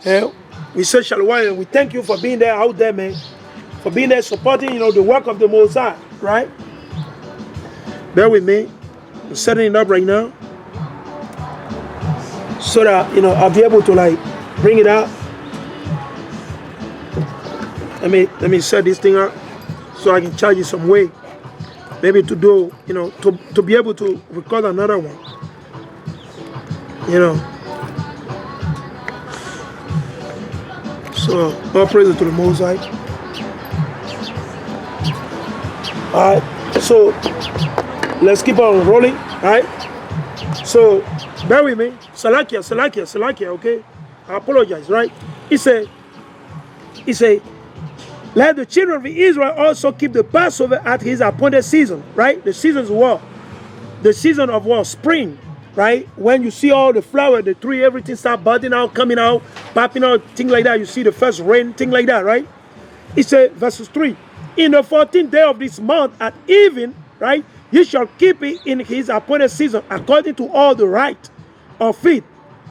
We say Shalom, and we thank you for being there out there, man. For being there supporting, the work of the Most High, right? Bear with me. I'm setting it up right now. So that, I'll be able to, bring it out. Let me set this thing up so I can charge you some way. Maybe to do, to be able to record another one. So, all praise to the Most High. Alright, so let's keep on rolling. Alright, so bear with me. Salakia, okay? I apologize, right? He said, let the children of Israel also keep the Passover at his appointed season, right? The season's what? The season of what? Spring, right? When you see all the flower, the tree, everything start budding out, coming out, popping out, things like that. You see the first rain, thing like that, right? He said, verses 3. In the 14th day of this month at even, right? You shall keep it in his appointed season according to all the rite of it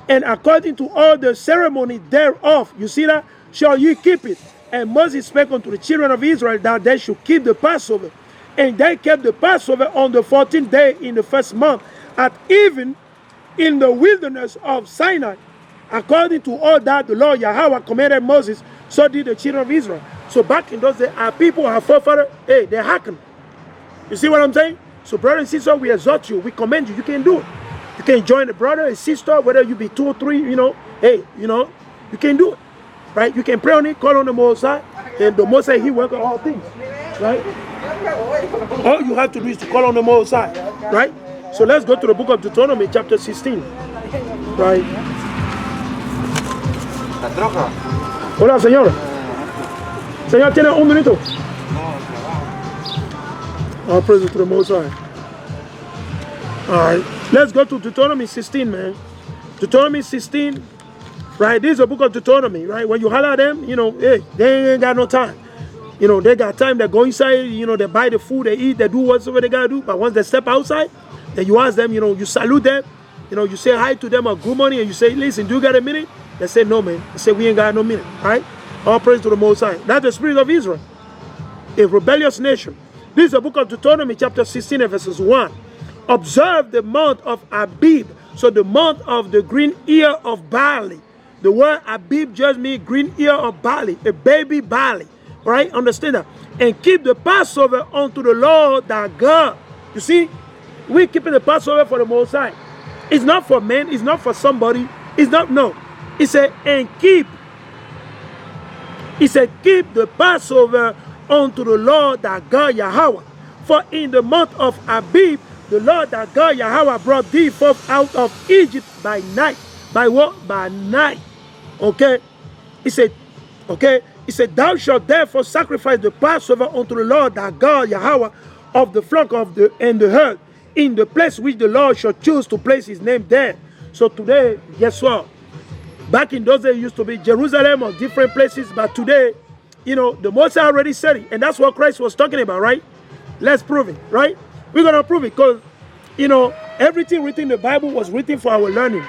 and according to all the ceremony thereof. You see that? Shall you keep it? And Moses spake unto the children of Israel that they should keep the Passover. And they kept the Passover on the 14th day in the first month at even in the wilderness of Sinai. According to all that the Lord Yahawashi commanded Moses, so did the children of Israel. So back in those days, our people, our forefathers, hey, they hearken. You see what I'm saying? So brother and sister, we exhort you, we commend you, you can do it. You can join the brother and sister, whether you be 2 or 3, hey, you can do it. Right? You can pray on it, call on the Most High, and the Most High, he works on all things. Right? All you have to do is to call on the Most High. Right? So let's go to the book of Deuteronomy, chapter 16. Right? Hola, señor. Señor, ¿tiene un minuto? All praise to the Most High. Alright, let's go to Deuteronomy 16, man. Deuteronomy 16, right? This is a book of Deuteronomy, right? When you holler at them, hey, they ain't got no time. They got time, they go inside, they buy the food, they eat, they do whatever they gotta do. But once they step outside, then you ask them, you salute them, you say hi to them or good morning, and you say, listen, do you got a minute? They say, no, man. They say, we ain't got no minute, right? All praise to the Most High. That's the spirit of Israel, a rebellious nation. This is the book of Deuteronomy, chapter 16, verses 1. Observe the month of Abib, so the month of the green ear of barley. The word Abib just means green ear of barley, a baby barley, right? Understand that? And keep the Passover unto the Lord thy God. You see, we're keeping the Passover for the Most High. It's not for men, it's not for somebody, it's not, no. He said, and keep. He said, keep the Passover unto the Lord thy God Yahawashi. For in the month of Abib, the Lord thy God Yahawashi brought thee forth out of Egypt by night. By what? By night. Okay? He said, okay? He said, thou shalt therefore sacrifice the Passover unto the Lord thy God Yahawashi of the flock and the herd in the place which the Lord shall choose to place his name there. So today, guess what? Back in those days, it used to be Jerusalem or different places, but today, the Most High already said it, and that's what Christ was talking about, right? Let's prove it, right? We're going to prove it because, everything written in the Bible was written for our learning.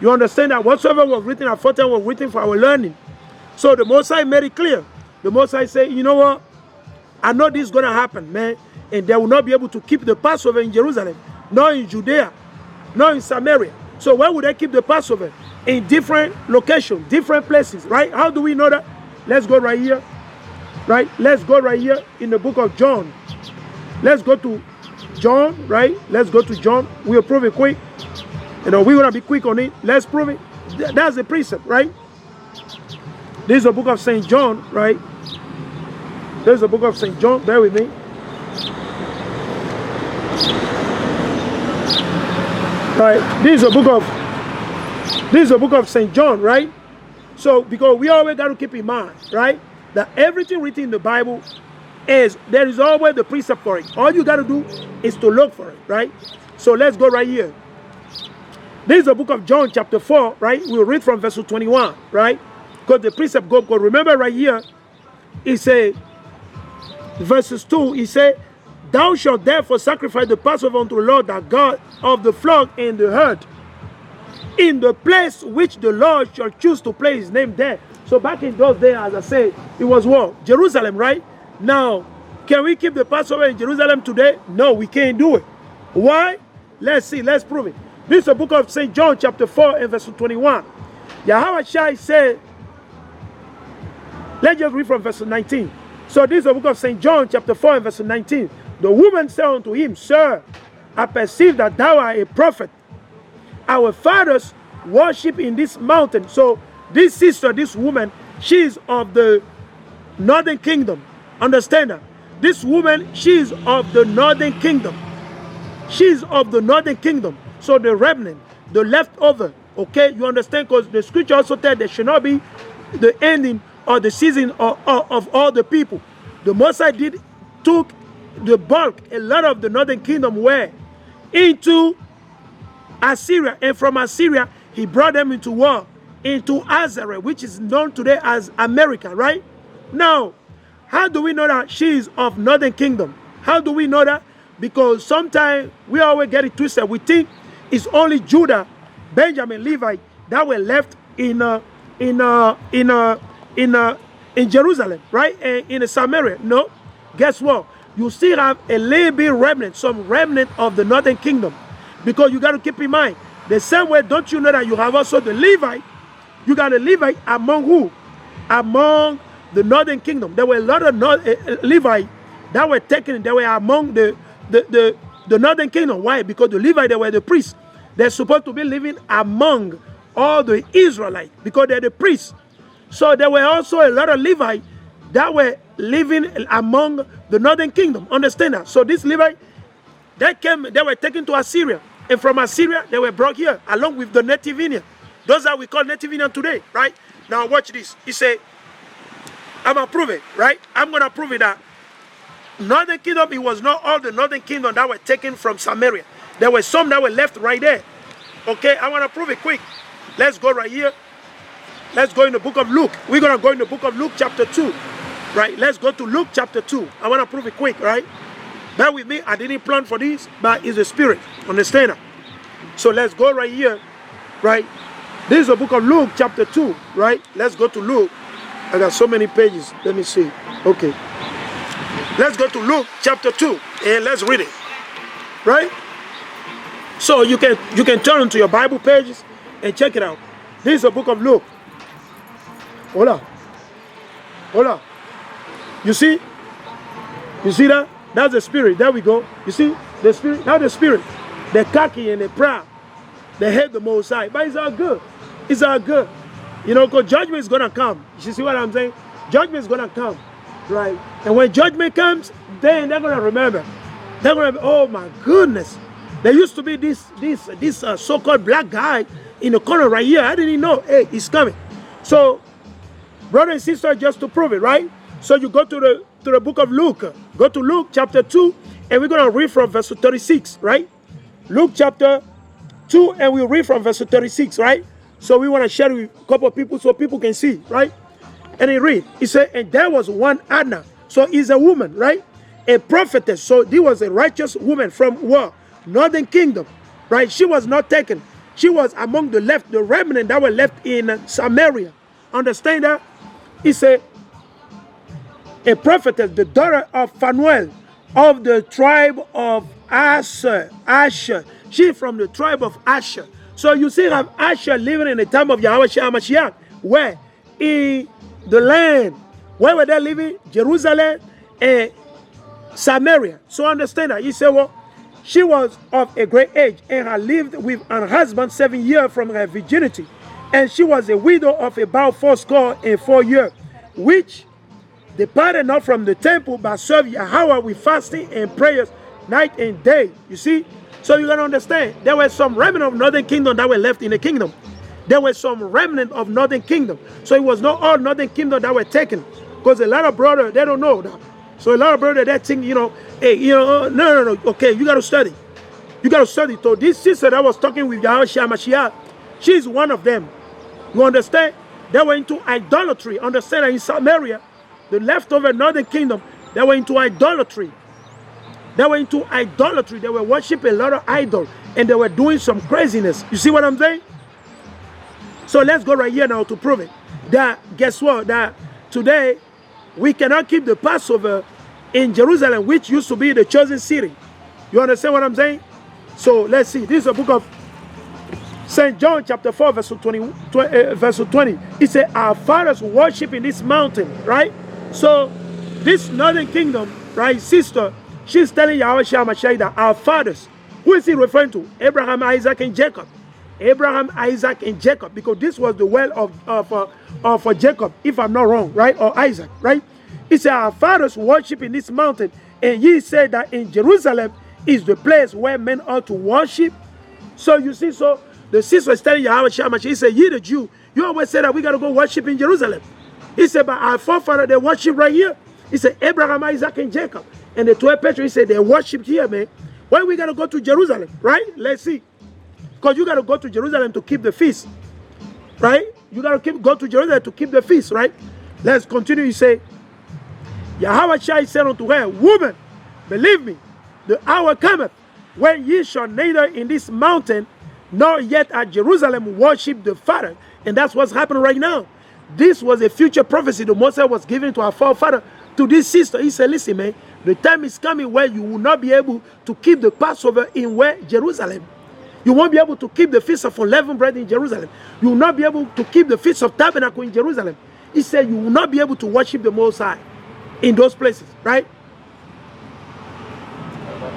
You understand that whatsoever was written at 14 was written for our learning. So the Most High made it clear. The Most High said, you know what? I know this is going to happen, man, and they will not be able to keep the Passover in Jerusalem, nor in Judea, nor in Samaria. So where would they keep the Passover? In different locations, different places, right? How do we know that? Let's go right here, right? Let's go right here in the book of John. Let's go to John, right? Let's go to John. We'll prove it quick. We're going to be quick on it. Let's prove it. That's the precept, right? This is the book of St. John, right? This is the book of St. John. Bear with me. Right? This is the book of St. John, right? So, because we always got to keep in mind, right, that everything written in the Bible there is always the precept for it. All you got to do is to look for it, right? So let's go right here. This is the book of John, chapter 4, right? We'll read from verse 21, right? Because the precept go, because remember right here, he said, verses 2, he said, thou shalt therefore sacrifice the Passover unto the Lord thy God of the flock and the herd. in the place which the Lord shall choose to place his name there. So back in those days, as I said, it was what? Jerusalem, right? Now, can we keep the Passover in Jerusalem today? No, we can't do it. Why? Let's see, let's prove it. This is the book of St. John chapter 4 and verse 21. Yahawashi said, let's just read from verse 19. So this is the book of St. John chapter 4 and verse 19. The woman said unto him, Sir, I perceive that thou art a prophet. Our fathers worship in this mountain. So this sister, this woman, she is of the northern kingdom. Understand that? This woman, she is of the northern kingdom. She is of the northern kingdom. So the remnant, the leftover, okay? You understand? Because the scripture also said there should not be the ending or the season of all the people. The Mosai took the bulk, a lot of the northern kingdom were into Assyria, and from Assyria he brought them into war, into Azareth, which is known today as America, right? Now, how do we know that she is of northern kingdom? How do we know that? Because sometimes we always get it twisted. We think it's only Judah, Benjamin, Levi that were left in Jerusalem, right? And in Samaria. No, guess what? You still have a little bit remnant, some remnant of the northern kingdom. Because you got to keep in mind, the same way, don't you know that you have also the Levite? You got a Levite among who? Among the northern kingdom. There were a lot of Levite that were taken, they were among the northern kingdom. Why? Because the Levite, they were the priests. They're supposed to be living among all the Israelites because they're the priests. So there were also a lot of Levite that were living among the northern kingdom. Understand that? So this Levite, they were taken to Assyria. And from Assyria, they were brought here along with the native Indian. Those that we call native Indian today, right? Now watch this. He said, I'm going to prove it, right? I'm going to prove it that northern kingdom, it was not all the northern kingdom that were taken from Samaria. There were some that were left right there. Okay, I want to prove it quick. Let's go right here. Let's go in the book of Luke. We're going to go in the book of Luke chapter 2. Right, let's go to Luke chapter 2. I want to prove it quick, right? Bear with me. I didn't plan for this, but it's the spirit. Understand that? So let's go right here, right? This is the book of Luke chapter 2, right? Let's go to Luke. I got so many pages. Let me see. Okay. Let's go to Luke chapter 2 and let's read it. Right? So you can turn to your Bible pages and check it out. This is the book of Luke. Hola. Hola. You see? You see that? That's the spirit. There we go. You see? The spirit. Now the spirit. They're cocky and they're proud. They hate the Most High. But it's all good. It's all good. You know, because judgment is going to come. You see what I'm saying? Judgment is going to come. Right? And when judgment comes, then they're going to remember. They're going to be, oh my goodness. There used to be this so-called black guy in the corner right here. I didn't know. Hey, he's coming. So, brother and sister, just to prove it, right? So you go to the book of Luke. Go to Luke chapter 2, and we're going to read from verse 36, right? Luke chapter 2, and we'll read from verse 36, right? So we want to share with a couple of people so people can see, right? And he read. He said, and there was one Anna. So he's a woman, right? A prophetess. So this was a righteous woman from what? Northern kingdom, right? She was not taken. She was among the remnant that were left in Samaria. Understand that? He said, a prophetess, the daughter of Phanuel, of the tribe of Asher. She from the tribe of Asher. So you see have Asher living in the time of Yahawashi HaMashiach. Where? In the land. Where were they living? Jerusalem and Samaria. So understand that. He said, well, she was of a great age and had lived with her husband 7 years from her virginity. And she was a widow of about 84 years, which departed not from the temple, but served Yahawaha with fasting and prayers night and day. You see? So you got to understand, there were some remnant of northern kingdom that were left in the kingdom. There were some remnant of northern kingdom. So it was not all northern kingdom that were taken. Because a lot of brothers, they don't know that. So a lot of brothers, they think, you know, hey, you know, no. Okay, you got to study. You got to study. So this sister that was talking with Yahawashi HaMashiach, she's one of them. You understand? They were into idolatry. Understand that in Samaria, the leftover northern kingdom, they were into idolatry. They were into idolatry. They were worshiping a lot of idols. And they were doing some craziness. You see what I'm saying? So let's go right here now to prove it. That, guess what? That today, we cannot keep the Passover in Jerusalem, which used to be the chosen city. You understand what I'm saying? So let's see. This is a book of St. John chapter 4 verse 20. It said, our fathers worship in this mountain, right? So this northern kingdom, right, sister, she's telling Yahawashi that our fathers, who is he referring to? Abraham, Isaac, and Jacob. Abraham, Isaac, and Jacob, because this was the well of Jacob, if I'm not wrong, right? Or Isaac, right? He said, our fathers worship in this mountain, and ye said that in Jerusalem is the place where men ought to worship. So you see, so the sister is telling Yahawashi, he said, ye the Jew, you always say that we got to go worship in Jerusalem. He said, but our forefathers, they worship right here. He said, Abraham, Isaac, and Jacob. And the 12 patriarchs, he said, they worship here, man. Why we got to go to Jerusalem, right? Let's see. Because you got to go to Jerusalem to keep the feast, right? You got to go to Jerusalem to keep the feast, right? Let's continue. He say, Yahawashi said unto her, woman, believe me, the hour cometh when ye shall neither in this mountain nor yet at Jerusalem worship the Father. And that's what's happening right now. This was a future prophecy the Moses was giving to our forefather, to this sister. He said, listen, man, the time is coming where you will not be able to keep the Passover in where? Jerusalem. You won't be able to keep the Feast of Unleavened Bread in Jerusalem. You will not be able to keep the Feast of Tabernacle in Jerusalem. He said you will not be able to worship the Most High in those places, right?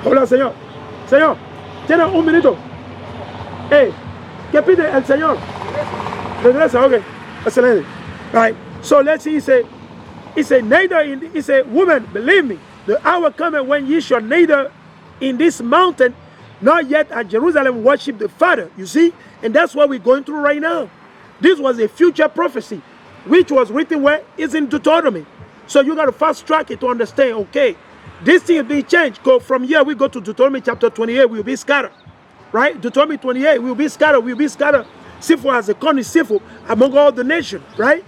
Hola, Señor. Señor, tiene un minuto. Hey, ¿qué pide el Señor? Regresa, okay. Excelente. Right. So let's see, he said, neither in, he said, woman, believe me, the hour cometh when ye shall neither in this mountain not yet at Jerusalem worship the Father. You see? And that's what we're going through right now. This was a future prophecy, which was written where? It's in Deuteronomy. So you got to fast track it to understand, okay, this thing is being changed. Go from here, we go to Deuteronomy chapter 28, we'll be scattered. Right? Deuteronomy 28, we'll be scattered. We'll be scattered. Sinful as a corn is sinful among all the nations. Right?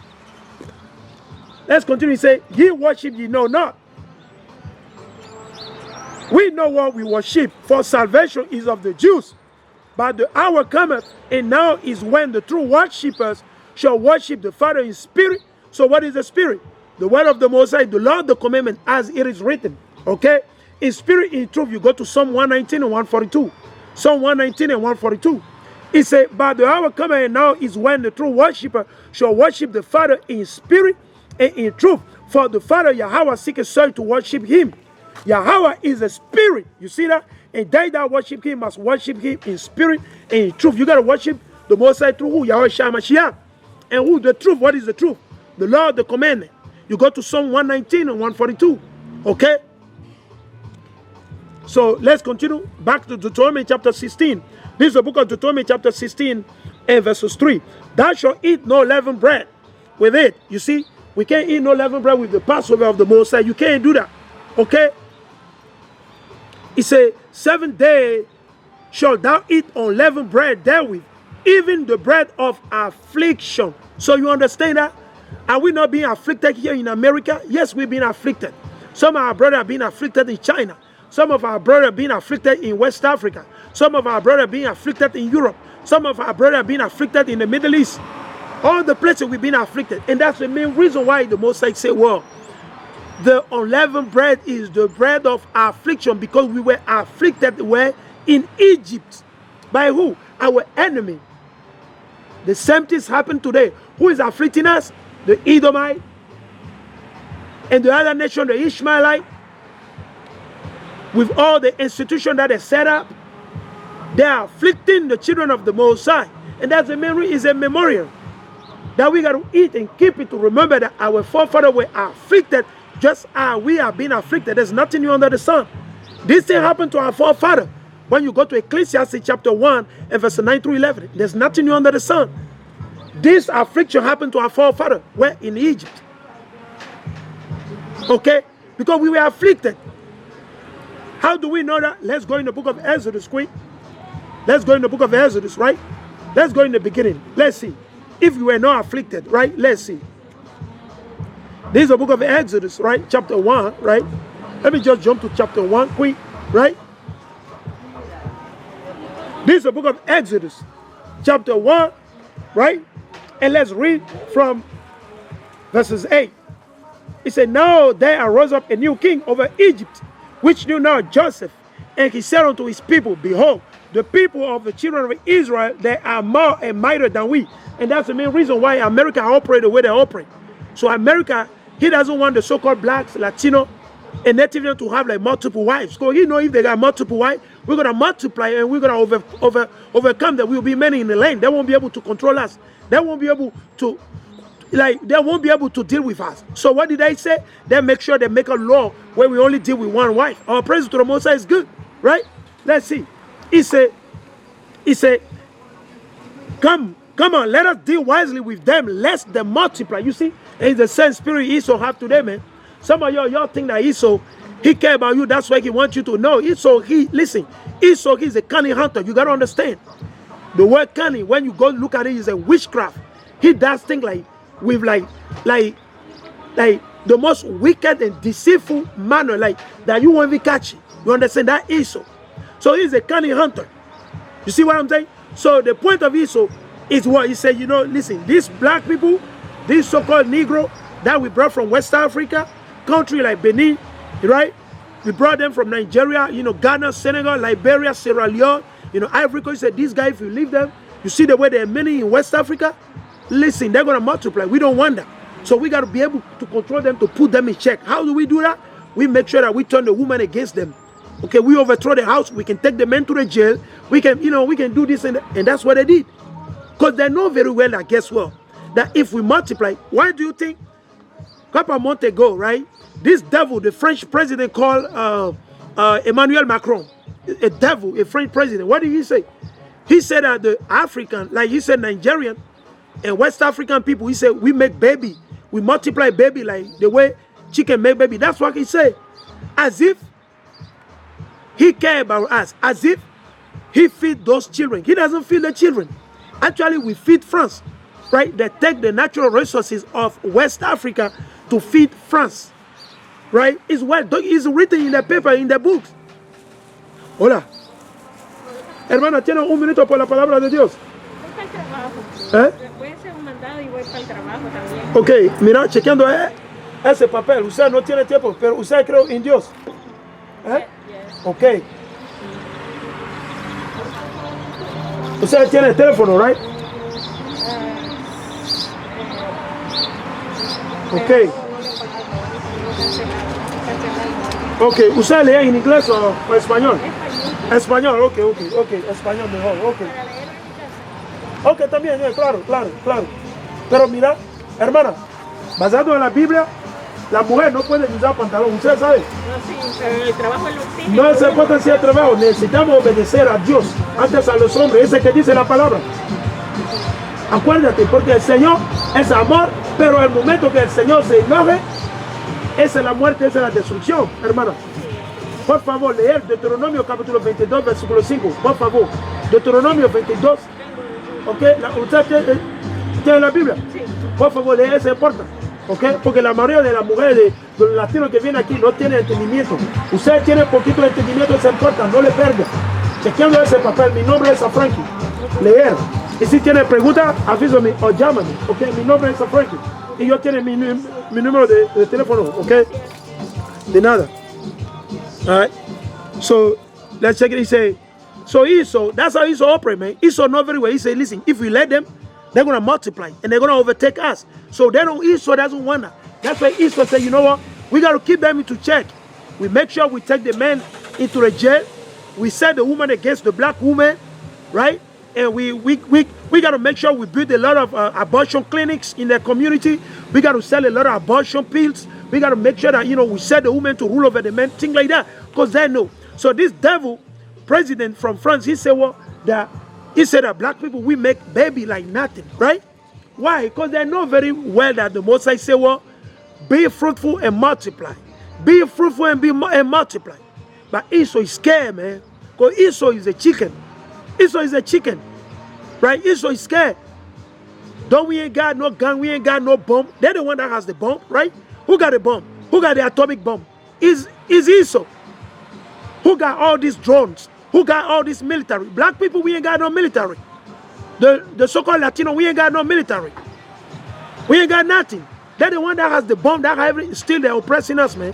Let's continue. Say, ye worship, ye know not. We know what we worship, for salvation is of the Jews. But the hour cometh, and now is when the true worshippers shall worship the Father in spirit. So what is the spirit? The word of the Most High, the law, the commandment, as it is written. Okay? In spirit, in truth, you go to Psalm 119 and 142. Psalm 119 and 142. It said, but the hour cometh, and now is when the true worshipper shall worship the Father in spirit and in truth. For the Father, Yahawashi, seeketh soul to worship him. Yahawashi is a spirit. You see that? And they that worship him must worship him in spirit and in truth. You got to worship the Most High through who? Yahawashi Mashiach. And who? The truth. What is the truth? The law, the commandment. You go to Psalm 119 and 142. Okay? So let's continue back to Deuteronomy chapter 16. This is the book of Deuteronomy chapter 16 and verses 3. Thou shalt eat no leavened bread with it. You see? We can't eat no leavened bread with the Passover of the Most High. You can't do that. Okay? He said, 7 days shalt thou eat unleavened bread therewith, even the bread of affliction. So you understand that? Are we not being afflicted here in America? Yes, we've been afflicted. Some of our brothers are being afflicted in China. Some of our brothers are being afflicted in West Africa. Some of our brothers are being afflicted in Europe. Some of our brothers are being afflicted in the Middle East. All the places we've been afflicted. And that's the main reason why the Most High say, well, the unleavened bread is the bread of affliction, because we were afflicted where? In Egypt. By who? Our enemy. The same things happen today. Who is afflicting us? The Edomite. And the other nation, the Ishmaelite. With all the institutions that they set up, they are afflicting the children of the Most High. And that's a memory, is a memorial that we got to eat and keep it to remember that our forefathers were afflicted just as we are being afflicted. There's nothing new under the sun. This thing happened to our forefather. When you go to Ecclesiastes chapter 1 and verse 9 through 11, there's nothing new under the sun. This affliction happened to our forefather. Where? In Egypt. Okay? Because we were afflicted. How do we know that? Let's go in the book of Exodus, quick. Let's go in the book of Exodus, right? Let's go in the beginning. Let's see. If we were not afflicted, right? Let's see. This is the book of Exodus, right? Chapter 1, right? Let me just jump to chapter 1 quick, right? This is the book of Exodus, chapter 1, right? And let's read from verses 8. He said, now there arose up a new king over Egypt, which knew not Joseph. And he said unto his people, behold, the people of the children of Israel, they are more and mightier than we. And that's the main reason why America operates the way they operate. So America, he doesn't want the so-called blacks, Latino, and native to have like multiple wives. So you know, if they got multiple wives, we're going to multiply and we're going to overcome them. We'll be many in the land. They won't be able to control us. They won't be able to, they won't be able to deal with us. So what did they say? They make sure they make a law where we only deal with one wife. Our praise to the Most High is good, right? Let's see. He said, come on, let us deal wisely with them, lest they multiply. You see, it's the same spirit Esau have today, man. Some of y'all think that Esau, he care about you. That's why he wants you to know. Esau, Esau, he's a cunning hunter. You got to understand. The word cunning, when you go look at it, is a witchcraft. He does things with the most wicked and deceitful manner, like that you won't even catch it. You understand that? Esau. So he's a cunning hunter. You see what I'm saying? So the point of Esau is what he said, you know, listen, these black people, these so-called Negro that we brought from West Africa, country like Benin, right? We brought them from Nigeria, you know, Ghana, Senegal, Liberia, Sierra Leone, you know, Ivory Coast. He said, these guys, if you leave them, you see the way they're many in West Africa, listen, they're going to multiply. We don't want that. So we got to be able to control them, to put them in check. How do we do that? We make sure that we turn the woman against them. Okay, we overthrow the house. We can take the men to the jail. We can, you know, we can do this and that's what they did. Because they know very well that, guess what? That if we multiply, why do you think a couple of months ago, right? This devil, the French president called Emmanuel Macron, a devil, a French president. What did he say? He said that the African, like he said Nigerian and West African people, he said, we make baby. We multiply baby like the way chicken make baby. That's what he said. As if he cares about us. As if he feed those children. He doesn't feed the children. Actually, we feed France. Right? They take the natural resources of West Africa to feed France. Right? It's written in the paper, in the books. Hola. Hermana, ¿tiene un minuto por la palabra de Dios? ¿Eh? Ok, mira, chequeando ese papel. Usted no tiene tiempo, pero usted cree en Dios. ¿Eh? Ok. Usted tiene el teléfono, right? Ok. Ok, ¿usted lee en inglés o español? Español, ok, español mejor, ok, también, claro. Pero mira, hermana, basado en la Biblia, la mujer no puede usar pantalón, ¿usted sabe? No, sí, el trabajo lo tiene. No se puede hacer trabajo, necesitamos obedecer a Dios antes a los hombres, ese que dice la palabra. Acuérdate, porque el Señor es amor, pero el momento que el Señor se enoje, esa es la muerte, esa es la destrucción, hermana. Por favor, leer Deuteronomio capítulo 22, versículo 5. Por favor, Deuteronomio 22. ¿Ok? ¿Usted tiene la Biblia? Sí. Por favor, leer, eso importa. ¿Ok? Porque la mayoría de las mujeres de los latinos que vienen aquí no tienen entendimiento. Usted tiene poquito de entendimiento, eso importa, no le pierda. Chequeando ese papel, mi nombre es Frankie. Leer. Y si tiene preguntas, avísame o llámame. ¿Ok? Mi nombre es Frankie. Y yo tengo mi número de teléfono. ¿Ok? De nada. All right, so let's check it. He said, so Esau, that's how Esau operates, man. Esau know very well. He said, listen, if we let them, they're going to multiply and they're going to overtake us. So Esau doesn't want that. That's why Esau said, you know what? We got to keep them into check. We make sure we take the men into the jail. We set the woman against the black woman, right? And we got to make sure we build a lot of abortion clinics in the community. We got to sell a lot of abortion pills. We got to make sure that, you know, we set the women to rule over the men, things like that. Because they know. So this devil, president from France, he said, well, that black people, we make baby like nothing, right? Why? Because they know very well that the Most High say, well, be fruitful and multiply. Be fruitful and multiply. But Esau is scared, man. Because Esau is a chicken. Esau is a chicken. Right? Esau is scared. We ain't got no gun. We ain't got no bomb. They're the one that has the bomb, right? Who got the bomb? Who got the atomic bomb? Is Esau. Who got all these drones? Who got all this military? Black people, we ain't got no military. The so-called Latino, we ain't got no military. We ain't got nothing. They're the one that has the bomb, that have everything. Still they're oppressing us, man.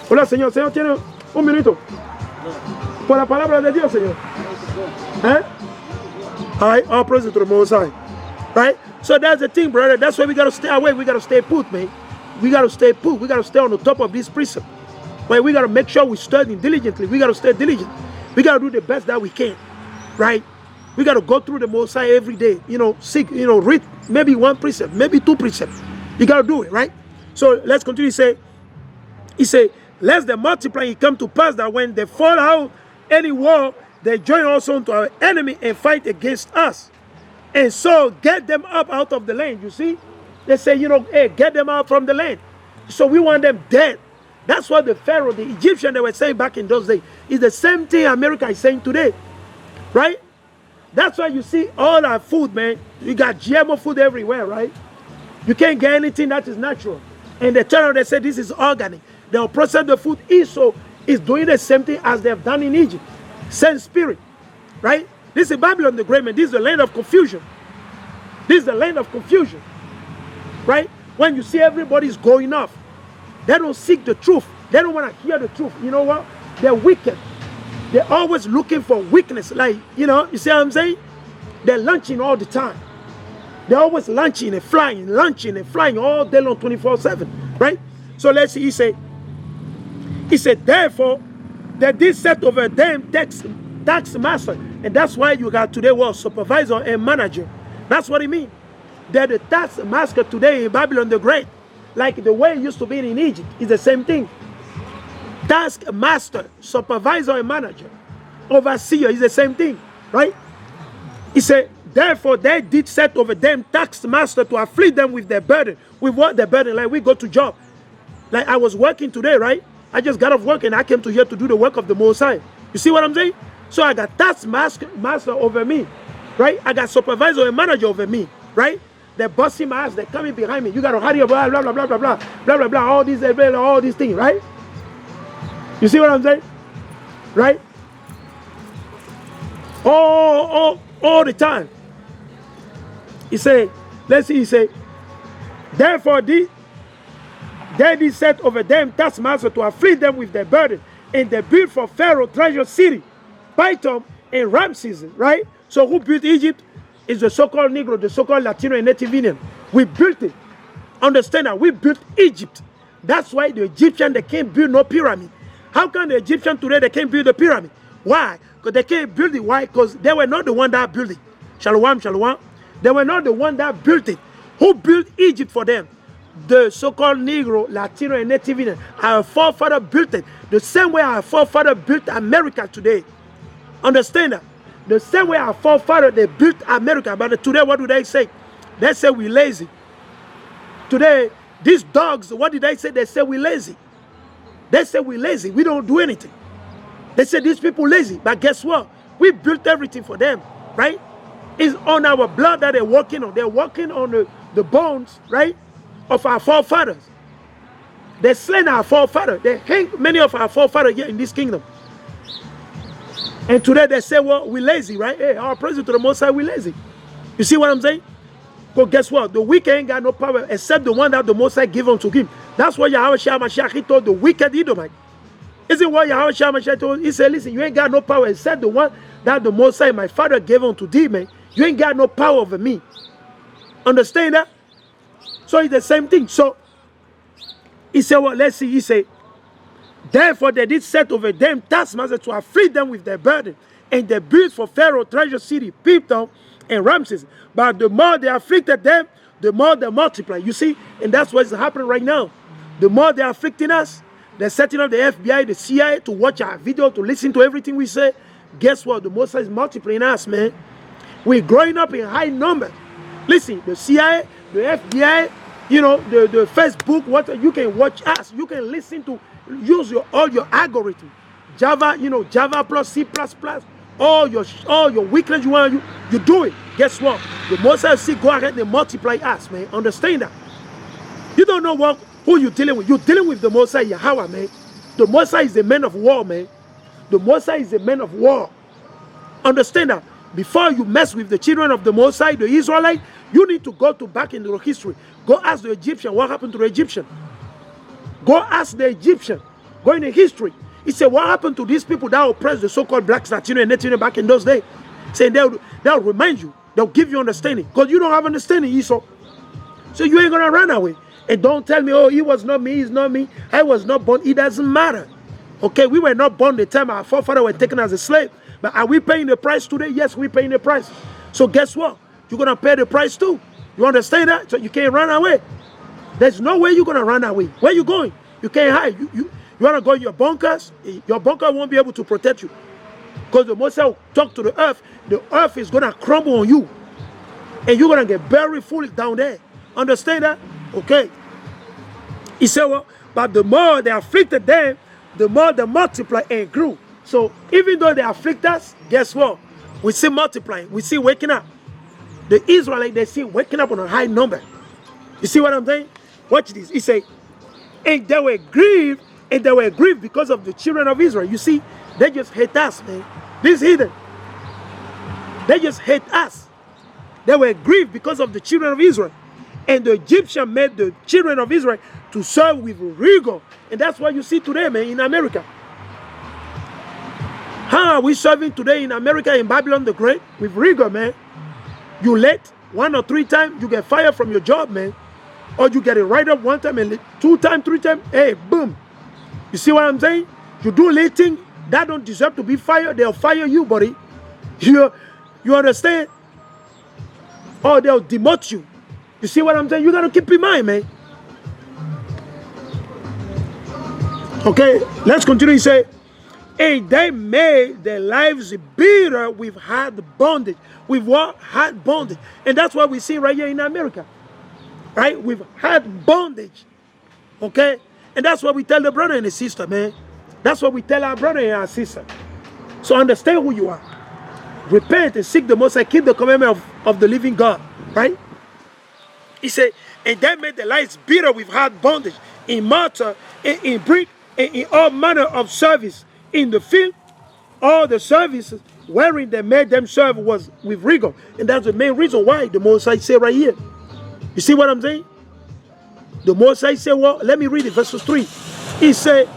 Hola, Señor. Señor, tiene un minuto. Por la palabra de Dios, Señor. Eh? All right, all praise to the Most High. Right? So that's the thing, brother. That's why we got to stay away. We got to stay put, man. We got to stay put. We got to stay on the top of this precept. But we got to make sure we study diligently. We got to stay diligent. We got to do the best that we can. Right? We got to go through the Most High every day. You know, seek, you know, read maybe one precept, maybe two precepts. You got to do it, right? So let's continue. He say, lest the multiplying come to pass that when they fall out any war, they join also to our enemy and fight against us. And so get them up out of the land. You see? They say, you know, hey, get them out from the land. So we want them dead. That's what the Pharaoh, the Egyptian, they were saying back in those days. It's the same thing America is saying today. Right? That's why you see all our food, man. You got GMO food everywhere, right? You can't get anything that is natural. And they turn around, they say this is organic. They'll process the food. Esau is doing the same thing as they have done in Egypt. Same spirit, right? This is Babylon the Great, man. This is the land of confusion. This is the land of confusion, right? When you see everybody's going off, they don't seek the truth. They don't want to hear the truth. You know what? They're wicked. They're always looking for weakness. Like, you know, you see what I'm saying? They're lunching all the time. They're always lunching and flying all day long, 24/7, right? So let's see, he said, therefore, that this set over them tax master. And that's why you got today what? Supervisor and manager. That's what it means. They're the tax master today in Babylon the Great. Like the way it used to be in Egypt. It's the same thing. Task master, supervisor and manager. Overseer is the same thing. Right? He said, therefore they did set over them tax master to afflict them with their burden. With what? Their burden. Like we go to job. Like I was working today, right? I just got off work and I came to here to do the work of the Most High. You see what I'm saying? So I got task master over me, right? I got supervisor and manager over me, right? They're busting my ass. They're coming behind me. You got to hurry up, blah, blah, blah, blah, blah, blah, blah, blah, blah, all these things, right? You see what I'm saying? Right? All the time. He said, let's see, he said, therefore they did set over them taskmaster to afflict them with their burden. And they built for Pharaoh treasure city, Python and Ramses, right? So who built Egypt? Is the so-called Negro, the so-called Latino and Native Indian. We built it. Understand that? We built Egypt. That's why the Egyptian, they can't build no pyramid. How come the Egyptian today, they can't build a pyramid? Why? Because they can't build it. Why? Because they were not the one that built it. Shalom, shalom. They were not the one that built it. Who built Egypt for them? The so-called Negro, Latino, and Native Indian. Our forefather built it. The same way our forefather built America today. Understand that? The same way our forefather, they built America. But today, what do they say? They say we're lazy. Today, these dogs, what did they say? They say we're lazy. They say we're lazy. We don't do anything. They say these people lazy. But guess what? We built everything for them, right? It's on our blood that they're working on. They're working on the bones, right, of our forefathers. They slain our forefathers. They hang many of our forefathers here in this kingdom. And today they say, well, we're lazy, right? Hey, our praise to the Most High, we're lazy. You see what I'm saying? Because guess what? The wicked ain't got no power except the one that the Most High gave unto him. That's what Yahawashi he told the wicked Edomite. Isn't what Yahawashi told? He said, listen, you ain't got no power except the one that the Most High, my father, gave unto thee, man. You ain't got no power over me. Understand that? So it's the same thing. So he said, well, let's see. He said, therefore they did set over them taskmasters to afflict them with their burden. And they built for Pharaoh treasure city, Python, and Ramses. But the more they afflicted them, the more they multiply. You see? And that's what's happening right now. The more they're afflicting us, they're setting up the FBI, the CIA to watch our video, to listen to everything we say. Guess what? The Most High is multiplying us, man. We're growing up in high numbers. Listen, the CIA, the FBI, you know, the Facebook, what you can watch us. You can listen to, use all your algorithm. Java, you know, Java plus, C++, all your weakness you want, you do it. Guess what? The Most High see go ahead and multiply us, man. Understand that? You don't know who you're dealing with. You're dealing with the Most High Yahawah, man. The Most High is the man of war, man. The Most High is the man of war. Understand that? Before you mess with the children of the Most High, the Israelites, You need to go to back into the history. Go ask the Egyptian what happened to the Egyptian. Go ask the Egyptian. Go in the history. He said, what happened to these people that oppressed the so-called blacks, Latino, and Native back in those days? Saying they'll remind you. They'll give you understanding. Because you don't have understanding, Esau. So you ain't going to run away. And don't tell me, oh, he was not me, he's not me. I was not born. It doesn't matter. Okay, we were not born the time our forefathers were taken as a slave. But are we paying the price today? Yes, we're paying the price. So guess what? You're going to pay the price too. You understand that? So you can't run away. There's no way you're going to run away. Where you going? You can't hide. You want to go in your bunkers? Your bunker won't be able to protect you. Because the Most High will talk to the earth is going to crumble on you. And you're going to get buried fully down there. Understand that? Okay. He said, well, but the more they afflicted them, the more they multiplied and grew. So even though they afflict us, guess what? We see multiplying. We see waking up. The Israelites, they see waking up on a high number. You see what I'm saying? Watch this. He said, and they were grieved because of the children of Israel. You see, they just hate us, man. This heathen. They just hate us. They were grieved because of the children of Israel. And the Egyptian made the children of Israel to serve with rigor. And that's what you see today, man, in America. How are we serving today in America, in Babylon the Great? With rigor, man. You late 1 or 3 times, you get fired from your job, man. Or you get it right up 1 time and 2 times, 3 times, hey, boom. You see what I'm saying? You do late thing, that don't deserve to be fired, they'll fire you, buddy. You understand? Or they'll demote you. You see what I'm saying? You got to keep in mind, man. Okay, let's continue. He said, and they made their lives bitter with hard bondage. With what? Hard bondage. And that's what we see right here in America. Right? With hard bondage. Okay? And that's what we tell the brother and the sister, man. That's what we tell our brother and our sister. So understand who you are. Repent and seek the Most High. Keep the commandment of the living God. Right? He said, and they made their lives bitter with hard bondage. In mortar, in brick, and in all manner of service. In the field, all the services wherein they made them serve was with rigor. And that's the main reason why the Most High said right here. You see what I'm saying? The Most High said, well, let me read it, verse 3. He said,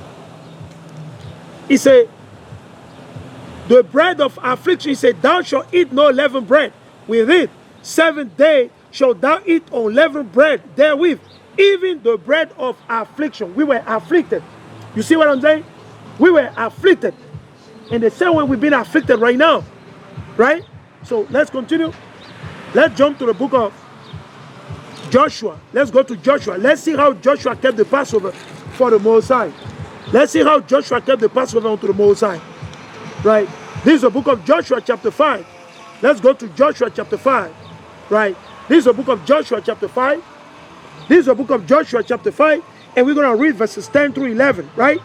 the bread of affliction, he said, thou shalt eat no leavened bread with it. 7 days shalt thou eat unleavened bread therewith. Even the bread of affliction. We were afflicted. You see what I'm saying? We were afflicted. In the same way we've been afflicted right now. Right? So let's continue. Let's jump to the book of Joshua. Let's go to Joshua. Let's see how Joshua kept the Passover for the Most High. Let's see how Joshua kept the Passover unto the Most High. Right? This is the book of Joshua chapter 5. Let's go to Joshua chapter 5. Right? This is the book of Joshua chapter 5. This is the book of Joshua chapter 5. And we're going to read verses 10 through 11. Right?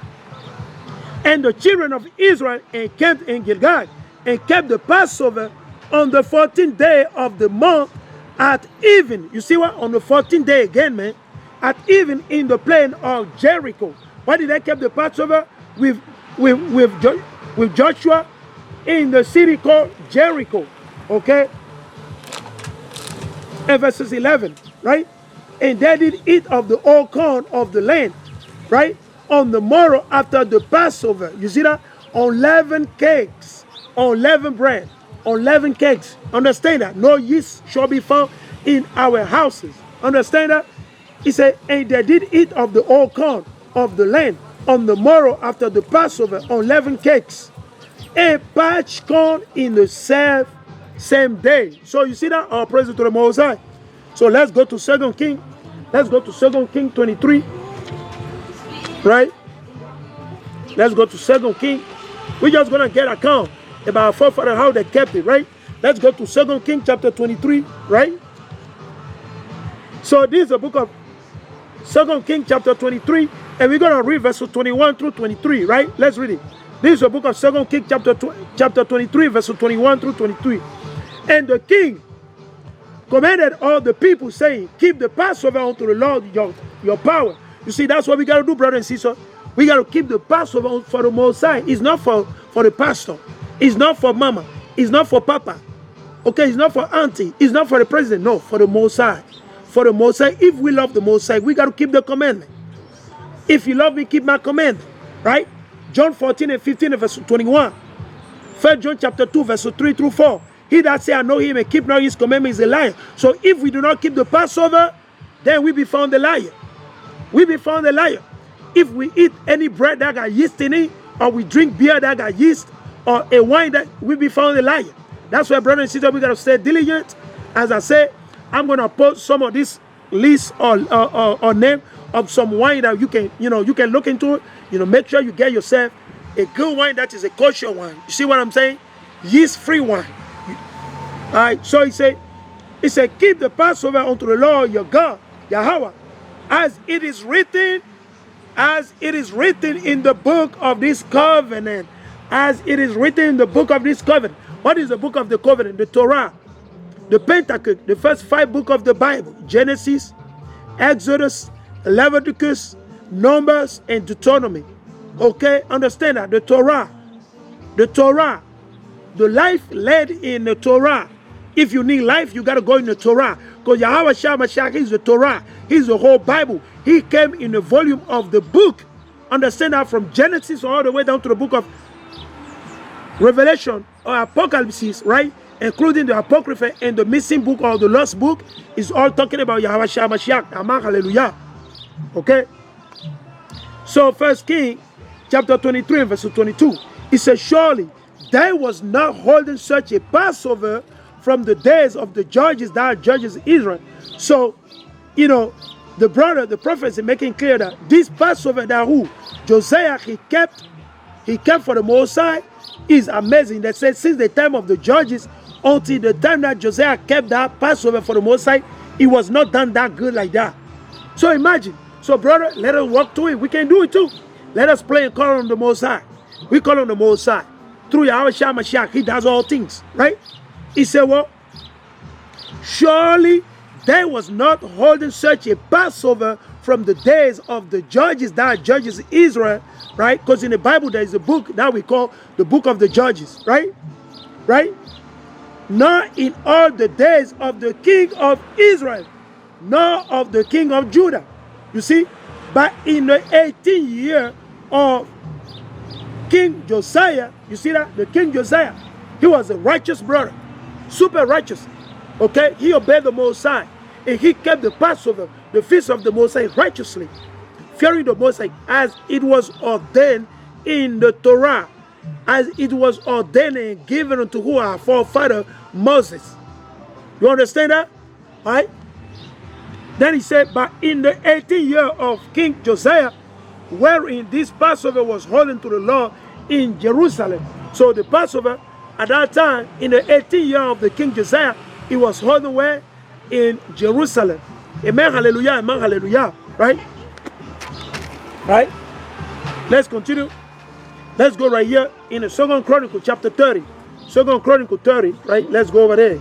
And the children of Israel encamped in Gilgal and kept the Passover on the 14th day of the month at even. You see what? On the 14th day again, man. At even in the plain of Jericho. Why did they keep the Passover? With Joshua in the city called Jericho. Okay? And verses 11. Right? And they did eat of the old corn of the land. Right? On the morrow after the Passover, you see that? Unleavened cakes, unleavened bread, unleavened cakes. Understand that? No yeast shall be found in our houses. Understand that? He said, and they did eat of the old corn of the land on the morrow after the Passover, unleavened cakes, and parched corn in the same day. So you see that? Our praise to the Most High. So let's go to 2 King. Let's go to 2 King 23. Right? Let's go to 2 King. We're just going to get account about our forefathers, how they kept it, right? Let's go to 2 King chapter 23, right? So this is the book of 2 King chapter 23, and we're going to read verses 21 through 23, right? Let's read it. This is the book of 2 King chapter 23, verses 21 through 23. And the king commanded all the people, saying, keep the Passover unto the Lord your power. You see, that's what we got to do, brother and sister. We got to keep the Passover for the Most High. It's not for the pastor. It's not for mama. It's not for papa. Okay, it's not for auntie. It's not for the president. No, for the Most High. For the Most High, if we love the Most High, we got to keep the commandment. If you love me, keep my commandment. Right? John 14 and 15 and verse 21. 1 John chapter 2 verse 3 through 4. He that say I know him and keep not his commandment is a liar. So if we do not keep the Passover, then we be found a liar. We be found a liar. If we eat any bread that got yeast in it, or we drink beer that got yeast, or a wine that we be found a liar. That's why, brothers and sisters, we got to stay diligent. As I say, I'm going to post some of this list or name of some wine that you can, you can look into it. Make sure you get yourself a good wine that is a kosher wine. You see what I'm saying? Yeast-free wine. All right. So he said, keep the Passover unto the Lord your God, Yahawah, as it is written in the book of this covenant. As it is written in the book of this covenant. What is the book of the covenant? The Torah, the Pentateuch, the first 5 books of the Bible: Genesis, Exodus, Leviticus, Numbers, and Deuteronomy. Okay, understand that the Torah, the life led in the Torah. If you need life, you got to go in the Torah, because Yahawashi is the Torah. He's the whole Bible. He came in the volume of the book. Understand that, from Genesis all the way down to the book of Revelation or Apocalypse, right? Including the Apocrypha and the missing book or the lost book, is all talking about Yahawashi. Aman ALLELUYAH. Okay? So 1 Kings chapter 23 and verse 22. It says, surely there was not holding such a Passover from the days of the judges that judges Israel. So, the prophet is making clear that this Passover that Josiah he kept for the Most High is amazing. That says since the time of the judges until the time that Josiah kept that Passover for the Most High, it was not done that good like that. So imagine. So brother, let us walk to it. We can do it too. Let us pray and call on the Most High. We call on the Most High. Through Yahawashi Mashiach, he does all things, right? He said, well, surely there was not holding such a Passover from the days of the judges that judges Israel, right? Because in the Bible there is a book that we call the book of the Judges, right? Right? Not in all the days of the king of Israel, nor of the king of Judah. You see? But in the 18th year of King Josiah, you see that? The King Josiah, he was a righteous brother, super righteous. Okay? He obeyed the Most High. And he kept the Passover, the feast of the Most High, righteously, fearing the Most High, as it was ordained in the Torah, as it was ordained and given unto our forefather Moses. You understand that? All right? Then he said, but in the 18th year of King Josiah, wherein this Passover was holding to the Lord in Jerusalem. So the Passover at that time, in the 18th year of the King Josiah, it was holding where? In Jerusalem. Amen, hallelujah, amen, hallelujah. Right? Right? Let's continue. Let's go right here in the 2nd Chronicle chapter 30. 2nd Chronicle 30, right? Let's go over there.